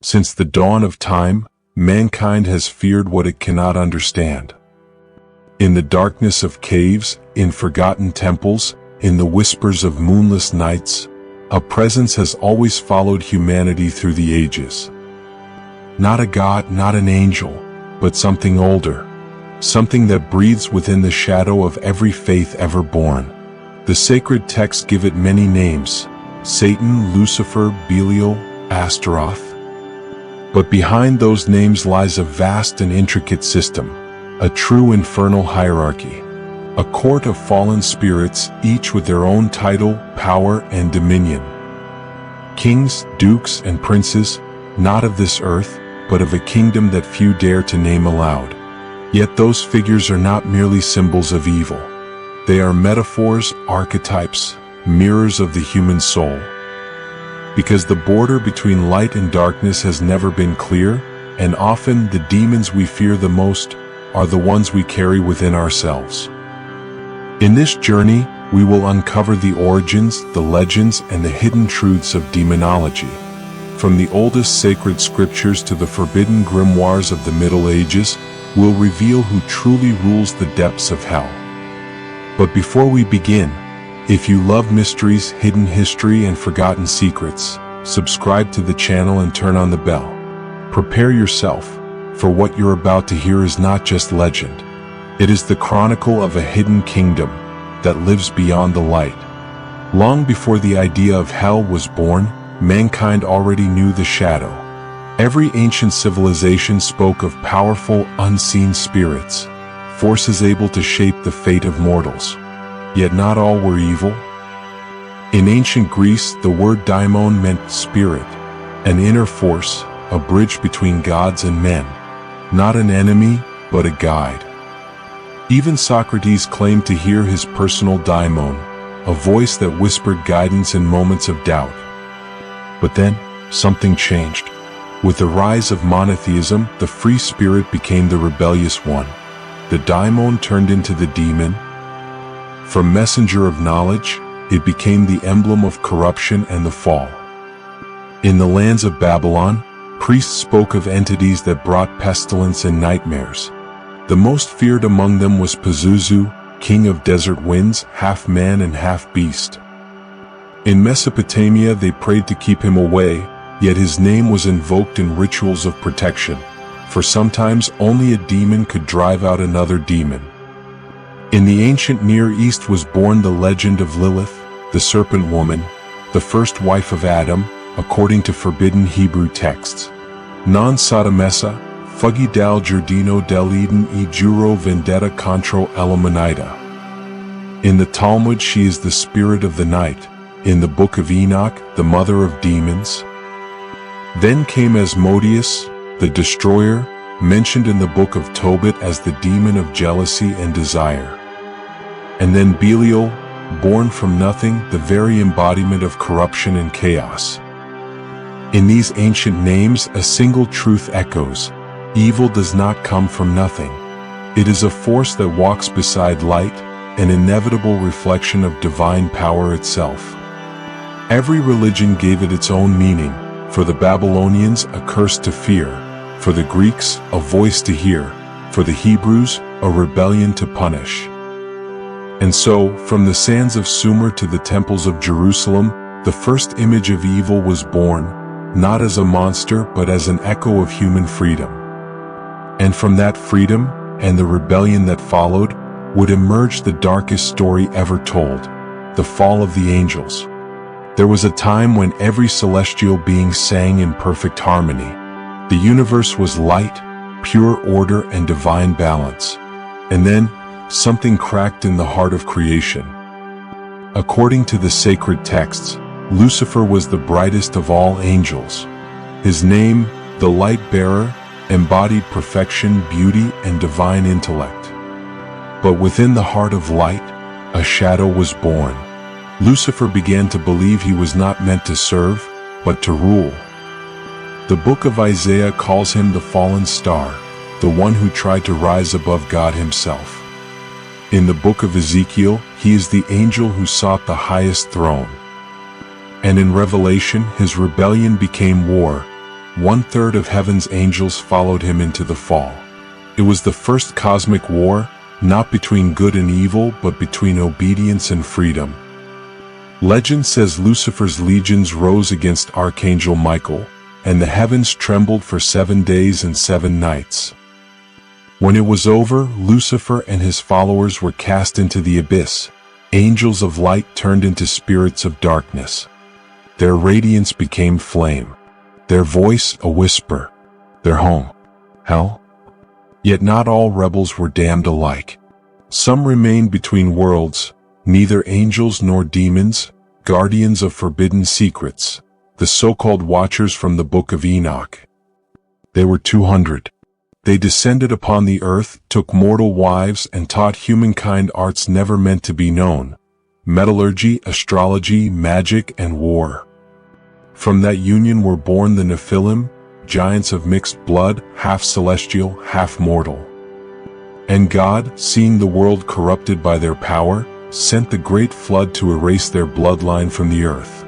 Since the dawn of time, mankind has feared what it cannot understand. In the darkness of caves, in forgotten temples, in the whispers of moonless nights, a presence has always followed humanity through the ages. Not a god, not an angel, but something older, something that breathes within the shadow of every faith ever born. The sacred texts give it many names: Satan, Lucifer, Belial, Astaroth. But behind those names lies a vast and intricate system, a true infernal hierarchy, a court of fallen spirits, each with their own title, power, and dominion. Kings, dukes, and princes, not of this earth, but of a kingdom that few dare to name aloud. Yet those figures are not merely symbols of evil. They are metaphors, archetypes, mirrors of the human soul. Because the border between light and darkness has never been clear, and often the demons we fear the most are the ones we carry within ourselves. In this journey, we will uncover the origins, the legends, and the hidden truths of demonology. From the oldest sacred scriptures to the forbidden grimoires of the Middle Ages, we'll reveal who truly rules the depths of hell. But before we begin, if you love mysteries, hidden history, and forgotten secrets, subscribe to the channel and turn on the bell. Prepare yourself, for what you're about to hear is not just legend. It is the chronicle of a hidden kingdom that lives beyond the light. Long before the idea of hell was born, mankind already knew the shadow. Every ancient civilization spoke of powerful, unseen spirits, forces able to shape the fate of mortals. Yet not all were evil. In ancient Greece, the word daimon meant spirit, an inner force, a bridge between gods and men. Not an enemy, but a guide. Even Socrates claimed to hear his personal daimon, a voice that whispered guidance in moments of doubt. But then, something changed. With the rise of monotheism, the free spirit became the rebellious one. The daimon turned into the demon. From messenger of knowledge, it became the emblem of corruption and the fall. In the lands of Babylon, priests spoke of entities that brought pestilence and nightmares. The most feared among them was Pazuzu, king of desert winds, half man and half beast. In Mesopotamia they prayed to keep him away, yet his name was invoked in rituals of protection, for sometimes only a demon could drive out another demon. In the ancient Near East was born the legend of Lilith, the serpent woman, the first wife of Adam, according to forbidden Hebrew texts. Non sodomessa, fuggi dal giardino dell'Eden e giuro vendetta contro l'umanità. In the Talmud she is the spirit of the night, in the Book of Enoch, the mother of demons. Then came Asmodeus, the destroyer, mentioned in the Book of Tobit as the demon of jealousy and desire. And then Belial, born from nothing, the very embodiment of corruption and chaos. In these ancient names, a single truth echoes: evil does not come from nothing. It is a force that walks beside light, an inevitable reflection of divine power itself. Every religion gave it its own meaning. For the Babylonians, a curse to fear; for the Greeks, a voice to hear; for the Hebrews, a rebellion to punish. And so, from the sands of Sumer to the temples of Jerusalem, the first image of evil was born, not as a monster but as an echo of human freedom. And from that freedom, and the rebellion that followed, would emerge the darkest story ever told: the fall of the angels. There was a time when every celestial being sang in perfect harmony. The universe was light, pure order, and divine balance. And then, something cracked in the heart of creation. According to the sacred texts, Lucifer was the brightest of all angels. His name, the light-bearer, embodied perfection, beauty, and divine intellect. But within the heart of light, a shadow was born. Lucifer began to believe he was not meant to serve, but to rule. The book of Isaiah calls him the fallen star, the one who tried to rise above God himself. In the book of Ezekiel, he is the angel who sought the highest throne. And in Revelation, his rebellion became war, 1/3 of heaven's angels followed him into the fall. It was the first cosmic war, not between good and evil, but between obedience and freedom. Legend says Lucifer's legions rose against Archangel Michael, and the heavens trembled for 7 days and 7 nights. When it was over, Lucifer and his followers were cast into the abyss. Angels of light turned into spirits of darkness. Their radiance became flame, their voice a whisper, their home, hell. Yet not all rebels were damned alike. Some remained between worlds, neither angels nor demons, guardians of forbidden secrets, the so-called watchers from the Book of Enoch. They were 200. They descended upon the earth, took mortal wives, and taught humankind arts never meant to be known: metallurgy, astrology, magic, and war. From that union were born the Nephilim, giants of mixed blood, half celestial, half mortal. And God, seeing the world corrupted by their power, sent the great flood to erase their bloodline from the earth.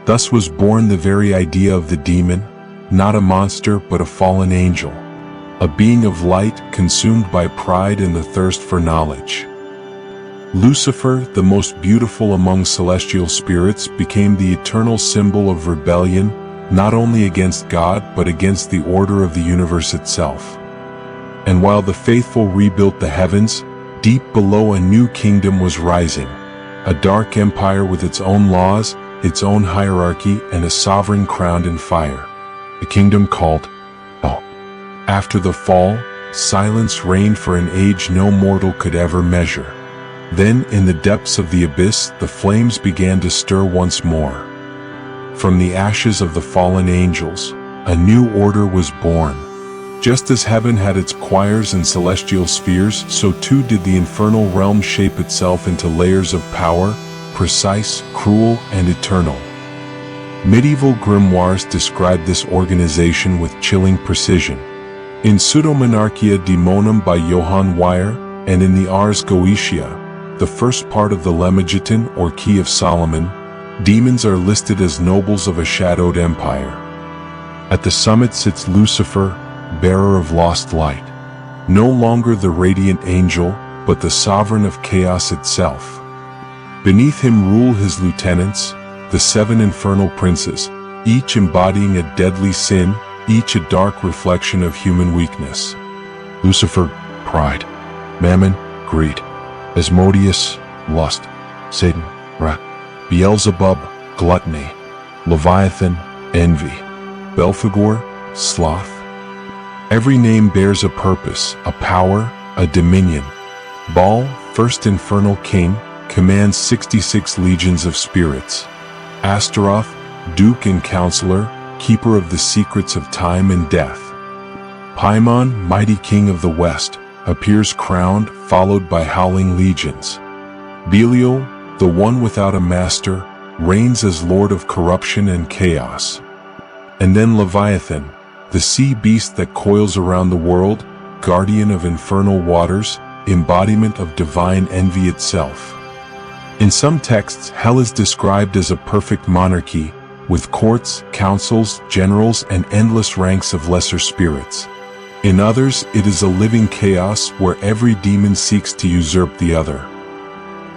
Thus was born the very idea of the demon, not a monster but a fallen angel, a being of light consumed by pride and the thirst for knowledge. Lucifer, the most beautiful among celestial spirits, became the eternal symbol of rebellion, not only against God but against the order of the universe itself. And while the faithful rebuilt the heavens, deep below a new kingdom was rising, a dark empire with its own laws, its own hierarchy, and a sovereign crowned in fire, a kingdom called hell. After the fall, silence reigned for an age no mortal could ever measure. Then, in the depths of the abyss, the flames began to stir once more. From the ashes of the fallen angels, a new order was born. Just as heaven had its choirs and celestial spheres, so too did the infernal realm shape itself into layers of power, precise, cruel, and eternal. Medieval grimoires describe this organization with chilling precision. In Pseudomonarchia Daemonum by Johann Weyer, and in the Ars Goetia, the first part of the Lemegeton or Key of Solomon, demons are listed as nobles of a shadowed empire. At the summit sits Lucifer, bearer of lost light, no longer the radiant angel, but the sovereign of chaos itself. Beneath him rule his lieutenants, the 7 infernal princes, each embodying a deadly sin, each a dark reflection of human weakness. Lucifer, pride; Mammon, greed; Asmodeus, lust; Satan, wrath; Beelzebub, gluttony; Leviathan, envy; Belphegor, sloth. Every name bears a purpose, a power, a dominion. Baal, first infernal king, commands 66 legions of spirits. Astaroth, duke and counselor, keeper of the secrets of time and death. Paimon, mighty king of the west, appears crowned, followed by howling legions. Belial, the one without a master, reigns as lord of corruption and chaos. And then Leviathan, the sea beast that coils around the world, guardian of infernal waters, embodiment of divine envy itself. In some texts, hell is described as a perfect monarchy, with courts, councils, generals, and endless ranks of lesser spirits. In others, it is a living chaos where every demon seeks to usurp the other.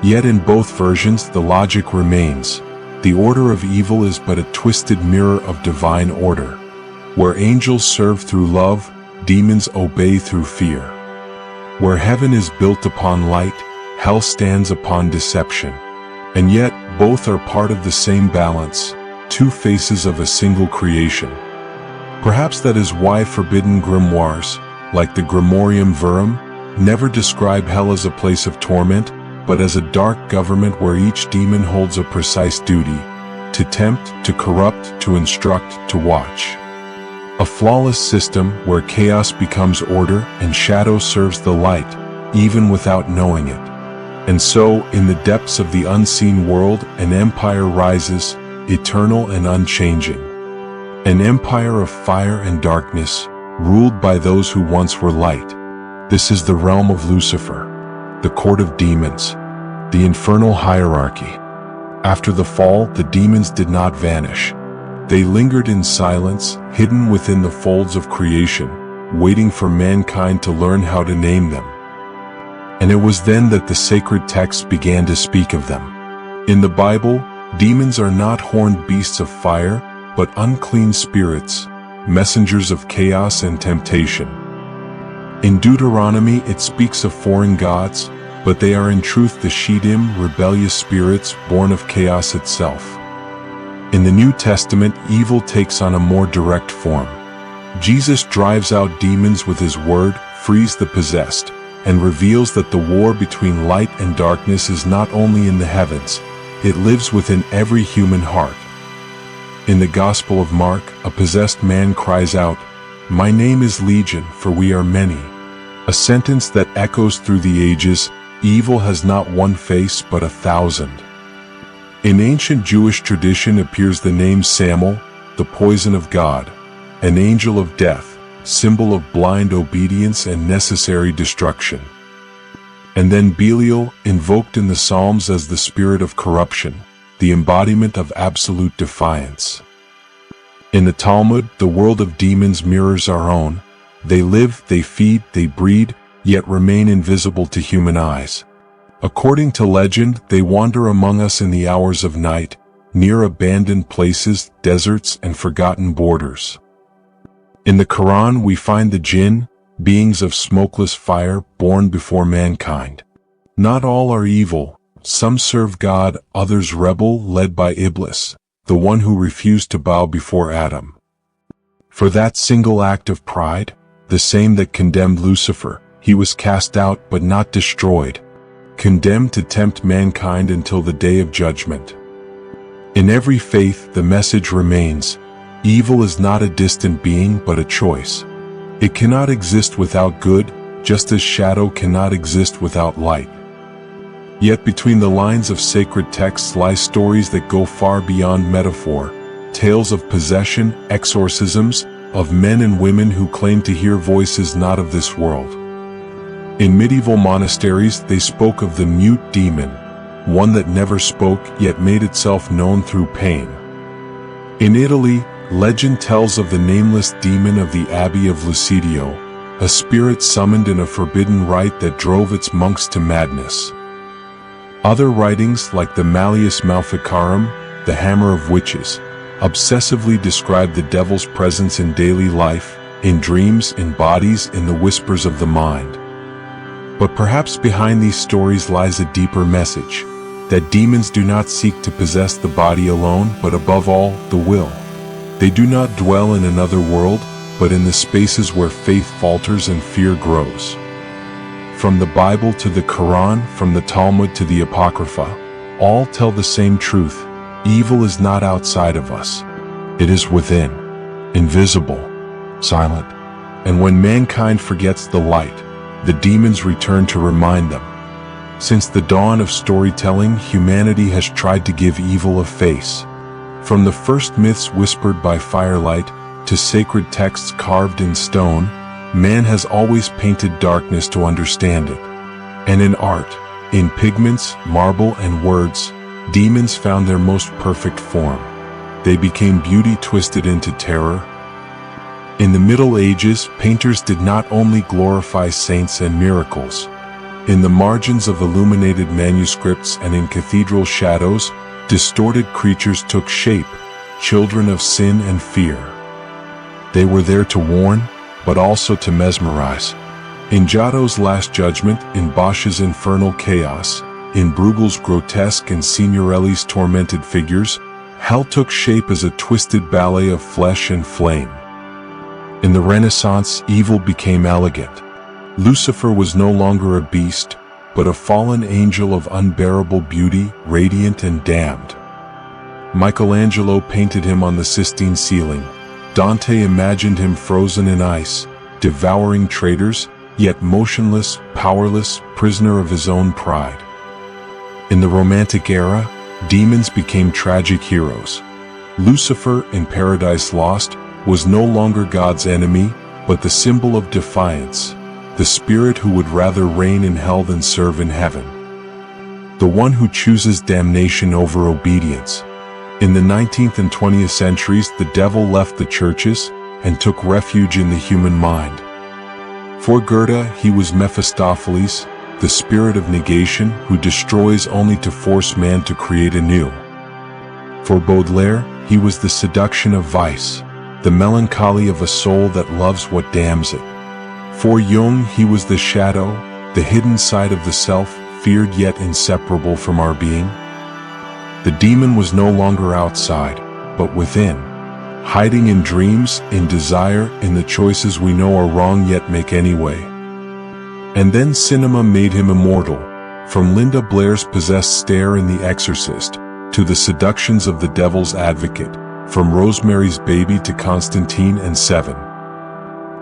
Yet in both versions, the logic remains. The order of evil is but a twisted mirror of divine order. Where angels serve through love, demons obey through fear. Where heaven is built upon light, hell stands upon deception. And yet, both are part of the same balance, 2 faces of a single creation. Perhaps that is why forbidden grimoires, like the Grimorium Verum, never describe hell as a place of torment, but as a dark government where each demon holds a precise duty: to tempt, to corrupt, to instruct, to watch. A flawless system where chaos becomes order and shadow serves the light, even without knowing it. And so, in the depths of the unseen world, an empire rises, eternal and unchanging. An empire of fire and darkness, ruled by those who once were light. This is the realm of Lucifer, the court of demons, the infernal hierarchy. After the fall, the demons did not vanish. They lingered in silence, hidden within the folds of creation, waiting for mankind to learn how to name them. And it was then that the sacred texts began to speak of them. In the Bible, demons are not horned beasts of fire, but unclean spirits, messengers of chaos and temptation. In Deuteronomy it speaks of foreign gods, but they are in truth the Shittim, rebellious spirits born of chaos itself. In the New Testament, evil takes on a more direct form. Jesus drives out demons with his word, frees the possessed, and reveals that the war between light and darkness is not only in the heavens, it lives within every human heart. In the Gospel of Mark, a possessed man cries out, "My name is Legion, for we are many." A sentence that echoes through the ages, evil has not one face but 1,000. In ancient Jewish tradition appears the name Samael, the poison of God, an angel of death, symbol of blind obedience and necessary destruction. And then Belial, invoked in the Psalms as the spirit of corruption, the embodiment of absolute defiance. In the Talmud, the world of demons mirrors our own. They live, they feed, they breed, yet remain invisible to human eyes. According to legend, they wander among us in the hours of night, near abandoned places, deserts, and forgotten borders. In the Quran we find the jinn, beings of smokeless fire born before mankind. Not all are evil, some serve God, others rebel, led by Iblis, the one who refused to bow before Adam. For that single act of pride, the same that condemned Lucifer, he was cast out but not destroyed, condemned to tempt mankind until the day of judgment. In every faith the message remains, evil is not a distant being but a choice. It cannot exist without good, just as shadow cannot exist without light. Yet between the lines of sacred texts lie stories that go far beyond metaphor, tales of possession, exorcisms, of men and women who claim to hear voices not of this world. In medieval monasteries they spoke of the mute demon, one that never spoke yet made itself known through pain. In Italy, legend tells of the nameless demon of the Abbey of Lucidio, a spirit summoned in a forbidden rite that drove its monks to madness. Other writings, like the Malleus Maleficarum, the Hammer of Witches, obsessively describe the devil's presence in daily life, in dreams, in bodies, in the whispers of the mind. But perhaps behind these stories lies a deeper message, that demons do not seek to possess the body alone, but above all, the will. They do not dwell in another world, but in the spaces where faith falters and fear grows. From the Bible to the Quran, from the Talmud to the Apocrypha, all tell the same truth. Evil is not outside of us. It is within, invisible, silent. And when mankind forgets the light, the demons return to remind them. Since the dawn of storytelling, humanity has tried to give evil a face. From the first myths whispered by firelight to sacred texts carved in stone, man has always painted darkness to understand it. And in art, in pigments, marble, and words, demons found their most perfect form. They became beauty twisted into terror. In the Middle Ages, painters did not only glorify saints and miracles. In the margins of illuminated manuscripts and in cathedral shadows, distorted creatures took shape, children of sin and fear. They were there to warn, but also to mesmerize. In Giotto's Last Judgment, in Bosch's Infernal Chaos, in Bruegel's grotesque and Signorelli's tormented figures, hell took shape as a twisted ballet of flesh and flame. In the Renaissance, evil became elegant. Lucifer was no longer a beast, but a fallen angel of unbearable beauty, radiant and damned. Michelangelo painted him on the Sistine ceiling. Dante imagined him frozen in ice, devouring traitors, yet motionless, powerless, prisoner of his own pride. In the Romantic era, demons became tragic heroes. Lucifer, in Paradise Lost, was no longer God's enemy, but the symbol of defiance, the spirit who would rather reign in hell than serve in heaven. The one who chooses damnation over obedience. In the 19th and 20th centuries, the devil left the churches and took refuge in the human mind. For Goethe, he was Mephistopheles, the spirit of negation who destroys only to force man to create anew. For Baudelaire, he was the seduction of vice, the melancholy of a soul that loves what damns it. For Jung, he was the shadow, the hidden side of the self, feared yet inseparable from our being. The demon was no longer outside, but within, hiding in dreams, in desire, in the choices we know are wrong yet make anyway. And then cinema made him immortal, from Linda Blair's possessed stare in The Exorcist, to the seductions of the devil's advocate, from Rosemary's Baby to Constantine and Seven.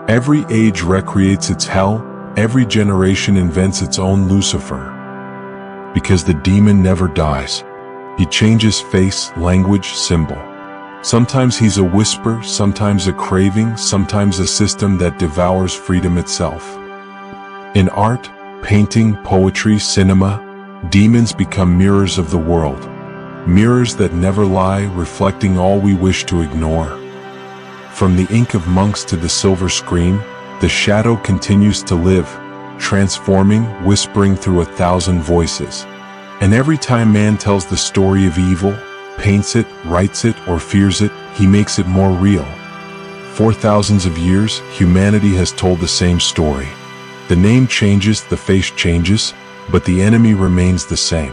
Every age recreates its hell, every generation invents its own Lucifer. Because the demon never dies. He changes face, language, symbol. Sometimes he's a whisper, sometimes a craving, sometimes a system that devours freedom itself. In art, painting, poetry, cinema, demons become mirrors of the world. Mirrors that never lie, reflecting all we wish to ignore. From the ink of monks to the silver screen, the shadow continues to live, transforming, whispering through 1,000 voices. And every time man tells the story of evil, paints it, writes it, or fears it, he makes it more real. For thousands of years, humanity has told the same story. The name changes, the face changes, but the enemy remains the same.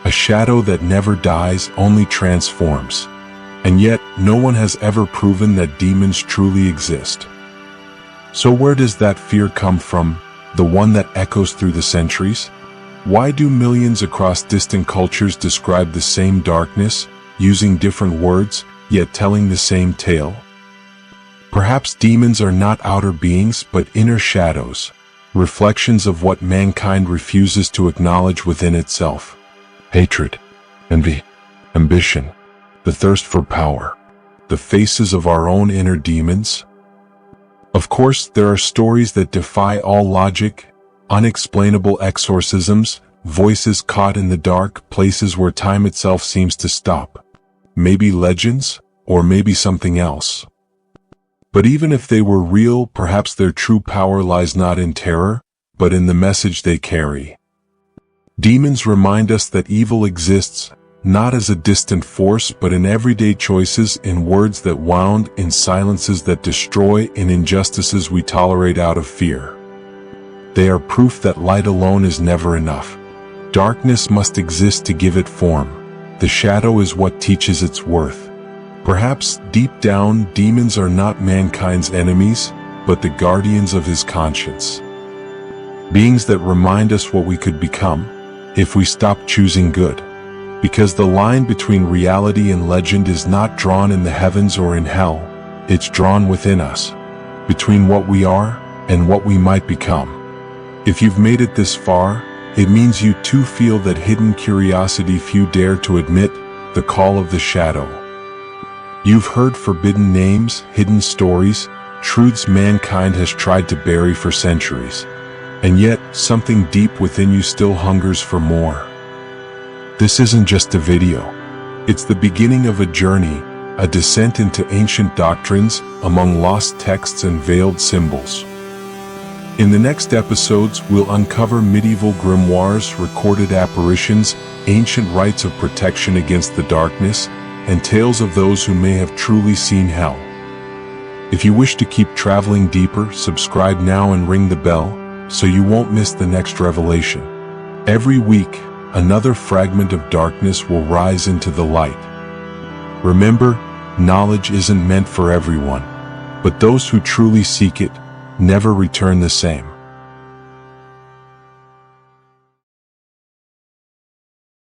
A shadow that never dies, only transforms. And yet, no one has ever proven that demons truly exist. So where does that fear come from, the one that echoes through the centuries? Why do millions across distant cultures describe the same darkness, using different words, yet telling the same tale? Perhaps demons are not outer beings but inner shadows, reflections of what mankind refuses to acknowledge within itself. Hatred, envy, ambition, the thirst for power, the faces of our own inner demons. Of course, there are stories that defy all logic, unexplainable exorcisms, voices caught in the dark, places where time itself seems to stop. Maybe legends, or maybe something else. But even if they were real, perhaps their true power lies not in terror, but in the message they carry. Demons remind us that evil exists, not as a distant force but in everyday choices, in words that wound, in silences that destroy, in injustices we tolerate out of fear. They are proof that light alone is never enough. Darkness must exist to give it form. The shadow is what teaches its worth. Perhaps, deep down, demons are not mankind's enemies, but the guardians of his conscience. Beings that remind us what we could become, if we stop choosing good. Because the line between reality and legend is not drawn in the heavens or in hell, it's drawn within us, between what we are and what we might become. If you've made it this far, it means you too feel that hidden curiosity few dare to admit, the call of the shadow. You've heard forbidden names, hidden stories, truths mankind has tried to bury for centuries. And yet, something deep within you still hungers for more. This isn't just a video. It's the beginning of a journey, a descent into ancient doctrines, among lost texts and veiled symbols. In the next episodes, we'll uncover medieval grimoires, recorded apparitions, ancient rites of protection against the darkness, and tales of those who may have truly seen hell. If you wish to keep traveling deeper, subscribe now and ring the bell, so you won't miss the next revelation. Every week, another fragment of darkness will rise into the light. Remember, knowledge isn't meant for everyone, but those who truly seek it never return the same.